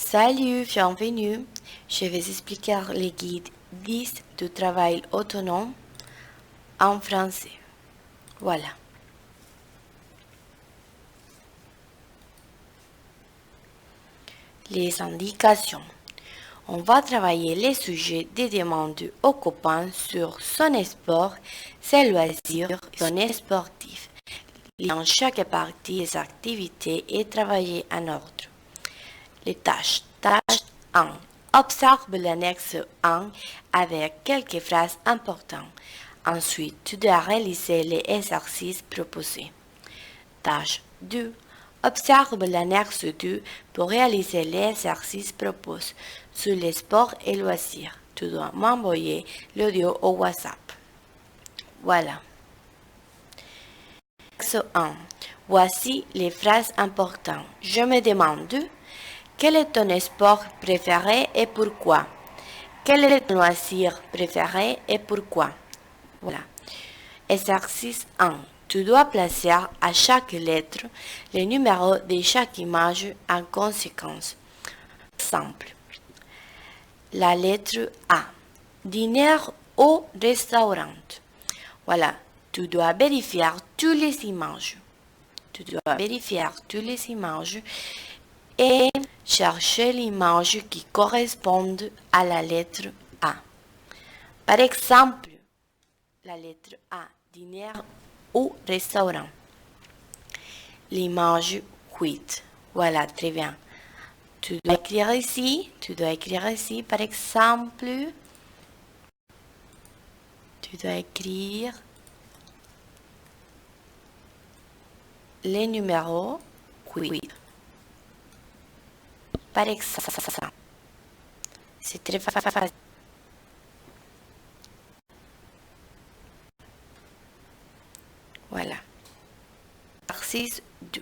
Salut, bienvenue. Je vais expliquer les guides 10 du travail autonome en français. Voilà. Les indications. On va travailler les sujets des demandes aux copains sur son sport, ses loisirs, son sportif. Dans chaque partie des activités et travailler en ordre. Les tâches. Tâche 1. Observe l'annexe 1 avec quelques phrases importantes. Ensuite, tu dois réaliser les exercices proposés. Tâche 2. Observe l'annexe 2 pour réaliser les exercices proposés sur les sports et loisirs. Tu dois m'envoyer l'audio au WhatsApp. Voilà. Annexe 1. Voici les phrases importantes. Je me demande quel est ton sport préféré et pourquoi? Quel est ton loisir préféré et pourquoi? Voilà. Exercice 1. Tu dois placer à chaque lettre le numéro de chaque image en conséquence. Exemple. La lettre A. Dîner au restaurant. Voilà. Tu dois vérifier toutes les images. Tu dois vérifier toutes les images et chercher l'image qui correspond à la lettre A. Par exemple, la lettre A, dîner ou restaurant. L'image 8. Voilà, très bien. Tu dois écrire ici, par exemple, tu dois écrire les numéros 8. Par exemple, c'est très facile. Voilà. Exercice 2.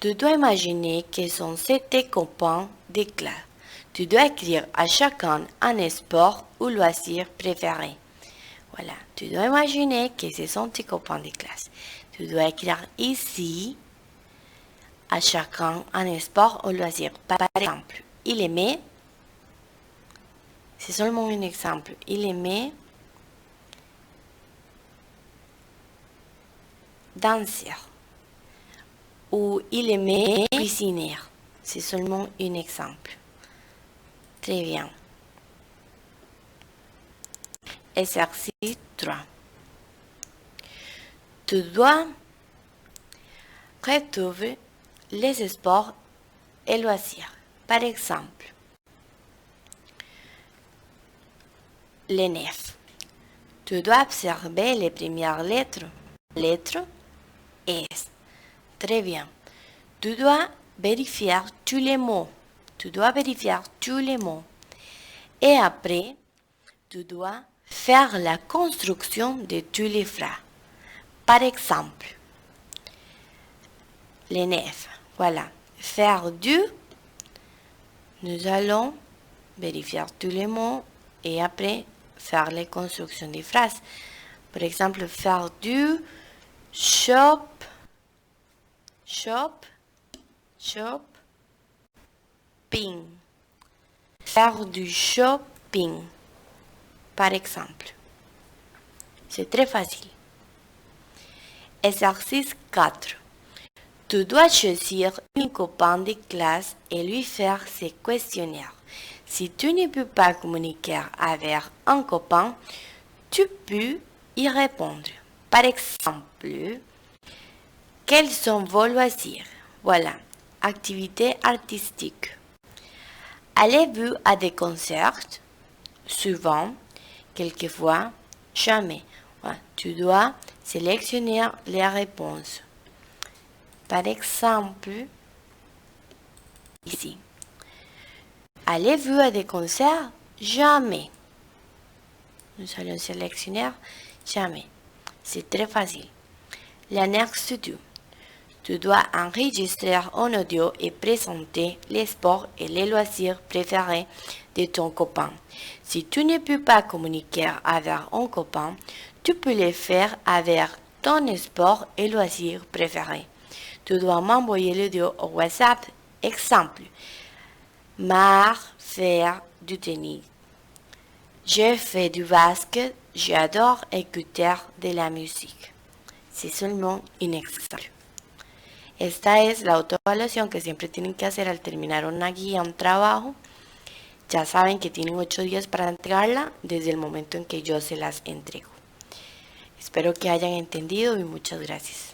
Tu dois imaginer que sont tes copains de classe. Tu dois écrire à chacun un sport ou loisir préféré. Voilà. Tu dois imaginer que ce sont tes copains de classe. Tu dois écrire ici à chacun un sport ou loisir. Par exemple, il aimait, c'est seulement un exemple, il aimait danser ou il aimait cuisiner. C'est seulement un exemple. Très bien. Exercice 3. Tu dois retrouver les sports et loisirs. Par exemple, les 9. Tu dois observer les premières lettres. Lettre S. Très bien. Tu dois vérifier tous les mots. Et après, tu dois faire la construction de tous les phrases. Par exemple, les 9. Voilà. Faire du. Nous allons vérifier tous les mots et après faire les constructions des phrases. Par exemple, faire du shopping. Faire du shopping, par exemple. C'est très facile. Exercice 4. Tu dois choisir un copain de classe et lui faire ce questionnaire. Si tu ne peux pas communiquer avec un copain, tu peux y répondre. Par exemple, quels sont vos loisirs? Voilà, activités artistiques. Allez-vous à des concerts? Souvent, quelquefois, jamais. Voilà, tu dois sélectionner les réponses. Par exemple, ici. Allez-vous à des concerts? Jamais. Nous allons sélectionner jamais. C'est très facile. L'annexe 2. Tu dois enregistrer en audio et présenter les sports et les loisirs préférés de ton copain. Si tu ne peux pas communiquer avec un copain, tu peux le faire avec ton sport et loisirs préférés. Tu dois m'envoyer l'audio au WhatsApp. Exemple. M'art faire du tennis. Je fais du basket. J'adore écouter de la musique. C'est seulement un exemple. Esta es la autoevaluación que siempre tienen que hacer al terminar una guía, un trabajo. Ya saben que tienen 8 días para entregarla desde el momento en que yo se las entrego. Espero que hayan entendido y muchas gracias.